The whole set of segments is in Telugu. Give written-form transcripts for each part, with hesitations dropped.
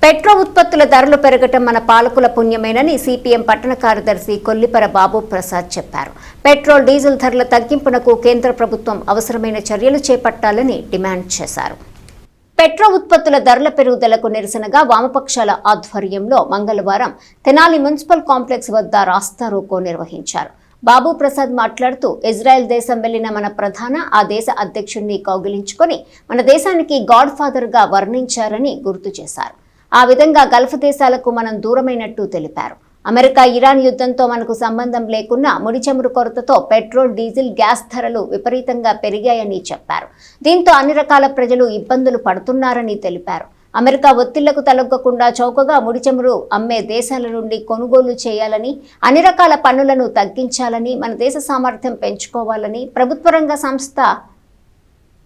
పెట్రోల్ ఉత్పత్తుల ధరలు పెరగటం మన పాలకుల పుణ్యమేనని సిపిఎం పట్టణ కార్యదర్శి కొల్లిపర బాబు ప్రసాద్ చెప్పారు. పెట్రోల్ డీజిల్ ధరల తగ్గింపునకు కేంద్ర ప్రభుత్వం అవసరమైన చర్యలు చేపట్టాలని డిమాండ్ చేశారు. పెట్రోల్ ఉత్పత్తుల ధరల పెరుగుదలకు నిరసనగా వామపక్షాల ఆధ్వర్యంలో మంగళవారం తెనాలి మున్సిపల్ కాంప్లెక్స్ వద్ద రాస్తారోకో నిర్వహించారు. బాబు ప్రసాద్ మాట్లాడుతూ ఇజ్రాయెల్ దేశం వెళ్లిన మన ప్రధాన ఆ దేశ అధ్యక్షుడిని కౌగిలించుకొని మన దేశానికి గాడ్ ఫాదర్ గా వర్ణించారని గుర్తు చేశారు. ఆ విధంగా గల్ఫ్ దేశాలకు మనం దూరమైనట్టు తెలిపారు. అమెరికా ఇరాన్ యుద్ధంతో మనకు సంబంధం లేకున్నా ముడి చమురు కొరతతో పెట్రోల్, డీజిల్, గ్యాస్ ధరలు విపరీతంగా పెరిగాయని చెప్పారు. దీంతో అన్ని రకాల ప్రజలు ఇబ్బందులు పడుతున్నారని తెలిపారు. అమెరికా ఒత్తిళ్లకు తలొగ్గకుండా చౌకగా ముడి చమురు అమ్మే దేశాల నుండి కొనుగోలు చేయాలని, అన్ని రకాల పన్నులను తగ్గించాలని, మన దేశ సామర్థ్యం పెంచుకోవాలని, ప్రభుత్వ రంగ సంస్థ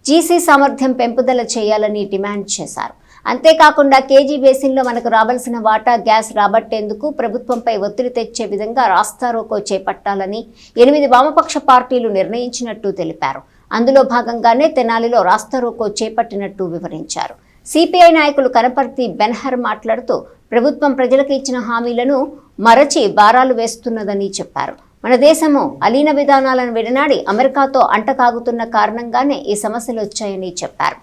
జీసీ సామర్థ్యం పెంపుదల చేయాలని డిమాండ్ చేశారు. అంతేకాకుండా కేజీ బేసిన్లో మనకు రావాల్సిన వాటా గ్యాస్ రాబట్టేందుకు ప్రభుత్వంపై ఒత్తిడి తెచ్చే విధంగా రాస్తారోకో చేపట్టాలని 8 వామపక్ష పార్టీలు నిర్ణయించినట్టు తెలిపారు. అందులో భాగంగానే తెనాలిలో రాస్తారోకో చేపట్టినట్టు వివరించారు. సిపిఐ నాయకులు కనపర్తి బెన్హర్ మాట్లాడుతూ ప్రభుత్వం ప్రజలకు ఇచ్చిన హామీలను మరచి భారాలు వేస్తున్నదని చెప్పారు. మన దేశము అలీన విధానాలను విడనాడి అమెరికాతో అంటకాగుతున్న కారణంగానే ఈ సమస్యలు వచ్చాయని చెప్పారు.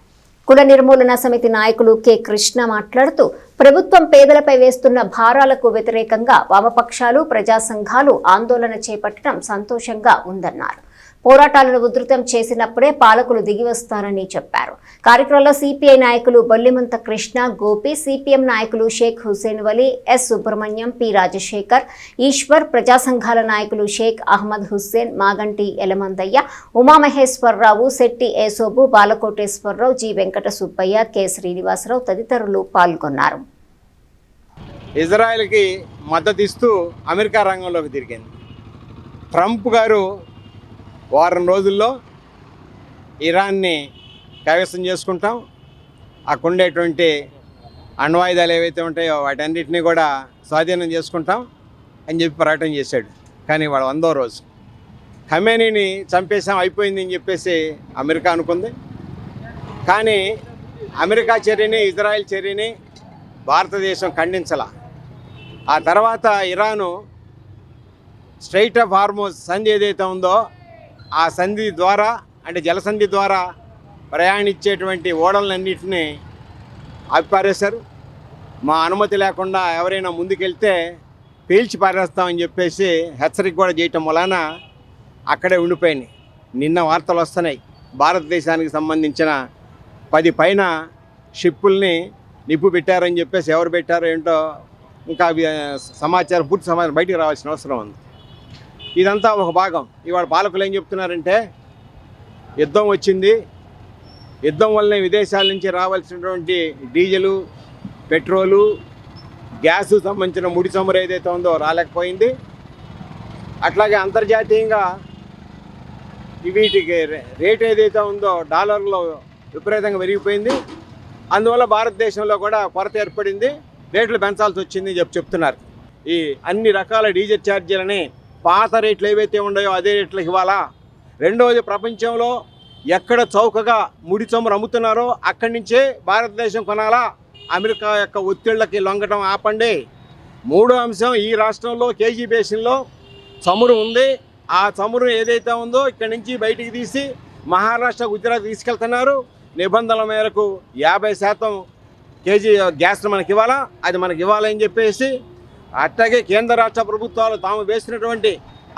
కుల నిర్మూలన సమితి నాయకులు కె కృష్ణ మాట్లాడుతూ ప్రభుత్వం పేదలపై వేస్తున్న భారాలకు వ్యతిరేకంగా వామపక్షాలు, ప్రజా సంఘాలు ఆందోళన చేపట్టడం సంతోషంగా ఉందన్నారు. పోరాటాలను ఉధృతం చేసినప్పుడే పాలకులు దిగివస్తారని చెప్పారు. కార్యక్రమంలో సిపిఐ నాయకులు బొల్లిమంత కృష్ణ, గోపి, సిపిఎం నాయకులు షేక్ హుసేన్ వలీ, ఎస్ సుబ్రహ్మణ్యం, పి రాజశేఖర్, ఈశ్వర్, ప్రజా సంఘాల నాయకులు షేక్ అహ్మద్ హుస్సేన్, మాగంటి ఎలమందయ్య, ఉమామహేశ్వరరావు, శెట్టి ఏసోబు, బాలకోటేశ్వరరావు, జి వెంకట సుబ్బయ్య, కె శ్రీనివాసరావు తదితరులు పాల్గొన్నారు. ఇజ్రాయెల్కి మద్దతు ఇస్తూ అమెరికా రంగంలోకి తిరిగింది. ట్రంప్ గారు వారం రోజుల్లో ఇరాన్ని కైవసం చేసుకుంటాం, అక్కడ ఉండేటువంటి అణ్వాయుధాలు ఏవైతే ఉంటాయో వాటన్నిటినీ కూడా స్వాధీనం చేసుకుంటాం అని చెప్పి ప్రకటన చేశాడు. కానీ వాడు 100వ రోజు ఖమేనీని చంపేసాం, అయిపోయింది అని చెప్పేసి అమెరికా అనుకుంది. కానీ అమెరికా చర్యని, ఇజ్రాయెల్ చర్యని భారతదేశం ఖండించాల. ఆ తర్వాత ఇరాను స్ట్రైట్ ఆఫ్ హార్మోజ్ సంధి ఏదైతే ఉందో ఆ సంధి ద్వారా, అంటే జలసంధి ద్వారా ప్రయాణించేటువంటి ఓడలన్నింటినీ ఆపిపారేశారు. మా అనుమతి లేకుండా ఎవరైనా ముందుకెళ్తే పీల్చి పారేస్తామని చెప్పేసి హెచ్చరిక కూడా చేయటం వలన అక్కడే ఉండిపోయినాయి. నిన్న వార్తలు వస్తున్నాయి, భారతదేశానికి సంబంధించిన 10 పైన షిప్పుల్ని నిప్పు పెట్టారని చెప్పేసి. ఎవరు పెట్టారో ఏంటో ఇంకా సమాచారం, పూర్తి సమాచారం బయటికి రావాల్సిన అవసరం ఉంది. ఇదంతా ఒక భాగం. ఇవాళ పాలకులు ఏం చెప్తున్నారంటే యుద్ధం వచ్చింది, యుద్ధం వల్లనే విదేశాల నుంచి రావాల్సినటువంటి డీజిలు, పెట్రోలు, గ్యాసు సంబంధించిన ముడి చమురు ఏదైతే ఉందో రాలేకపోయింది. అట్లాగే అంతర్జాతీయంగా వీటికి రేట్ ఏదైతే ఉందో డాలర్లో విపరీతంగా పెరిగిపోయింది. అందువల్ల భారతదేశంలో కూడా కొరత ఏర్పడింది, రేట్లు పెంచాల్సి వచ్చింది చెప్తున్నారు. ఈ అన్ని రకాల డీజిల్ ఛార్జీలని పాత రేట్లు ఏవైతే ఉన్నాయో అదే రేట్లకు ఇవ్వాలా. రెండవది, ప్రపంచంలో ఎక్కడ చౌకగా ముడి చమురు అమ్ముతున్నారో అక్కడి నుంచే భారతదేశం కొనాలా. అమెరికా యొక్క ఒత్తిళ్లకి లొంగటం ఆపండి. మూడో అంశం, ఈ రాష్ట్రంలో కేజీ బేసిన్లో చమురు ఉంది. ఆ చమురు ఏదైతే ఉందో ఇక్కడి నుంచి బయటికి తీసి మహారాష్ట్ర, గుజరాత్ తీసుకెళ్తున్నారు. నిబంధనల మేరకు 50% కేజీ గ్యాస్ను మనకి ఇవ్వాలా, అది మనకి ఇవ్వాలని చెప్పేసి. అట్లాగే కేంద్ర రాష్ట్ర ప్రభుత్వాలు తాము వేసినటువంటి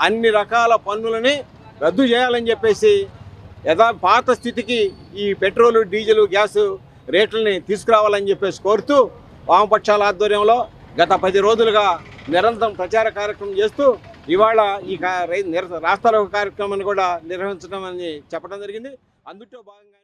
అన్ని రకాల పన్నులని రద్దు చేయాలని చెప్పేసి పాత స్థితికి ఈ పెట్రోలు, డీజిల్, గ్యాసు రేట్లని తీసుకురావాలని చెప్పేసి కోరుతూ వామపక్షాల ఆధ్వర్యంలో గత 10 రోజులుగా నిరంతరం ప్రచార కార్యక్రమం చేస్తూ ఇవాళ ఈ రాస్తారోకో కార్యక్రమాన్ని కూడా నిర్వహించడం అని చెప్పడం జరిగింది. అందులో భాగంగానే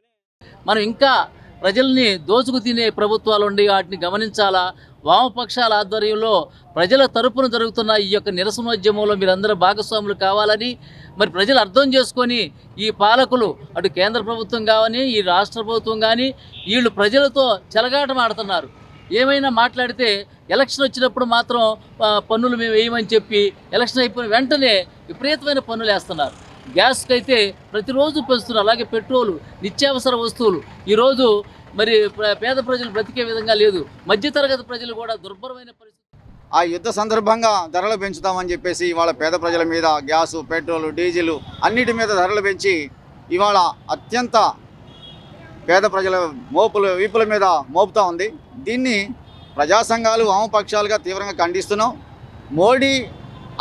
మనం ఇంకా ప్రజల్ని దోచుకు తినే ప్రభుత్వాలు ఉండి వాటిని గమనించాలా. వామపక్షాల ఆధ్వర్యంలో ప్రజల తరపున జరుగుతున్న ఈ యొక్క నిరసనోద్యమంలో మీరందరూ భాగస్వాములు కావాలని, మరి ప్రజలు అర్థం చేసుకొని ఈ పాలకులు అటు కేంద్ర ప్రభుత్వం కానీ, ఈ రాష్ట్ర ప్రభుత్వం కానీ, వీళ్ళు ప్రజలతో చెలగాటం ఆడుతున్నారు. ఏమైనా మాట్లాడితే ఎలక్షన్ వచ్చినప్పుడు మాత్రం పన్నులు మేము వేయమని చెప్పి ఎలక్షన్ అయిపోయిన వెంటనే విపరీతమైన పన్నులు వేస్తున్నారు. గ్యాస్కి అయితే ప్రతిరోజు పెంచుతున్నారు. అలాగే పెట్రోలు, నిత్యావసర వస్తువులు ఈరోజు మరి పేద ప్రజలు బ్రతికే విధంగా లేదు. మధ్యతరగతి ప్రజలు కూడా దుర్భరమైన పరిస్థితి. ఆ యుద్ధ సందర్భంగా ధరలు పెంచుతామని చెప్పేసి ఇవాళ పేద ప్రజల మీద గ్యాసు, పెట్రోలు, డీజిల్ అన్నిటి మీద ధరలు పెంచి ఇవాళ అత్యంత పేద ప్రజల వీపుల మీద మోపుతా ఉంది. దీన్ని ప్రజా సంఘాలు, వామపక్షాలుగా తీవ్రంగా ఖండిస్తున్నాం. మోడీ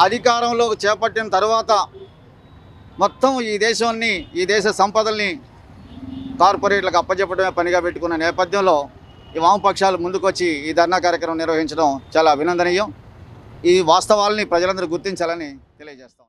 అధికారంలోకి చేపట్టిన తర్వాత మొత్తం ఈ దేశ సంపదల్ని కార్పొరేట్లకు అప్పచెప్పడమే పనిగా పెట్టుకున్న నేపథ్యంలో ఈ వామపక్షాలు ముందుకొచ్చి ఈ ధర్నా కార్యక్రమం నిర్వహించడం చాలా అభినందనీయం. ఈ వాస్తవాలని ప్రజలందరూ గుర్తించాలని తెలియజేస్తాం.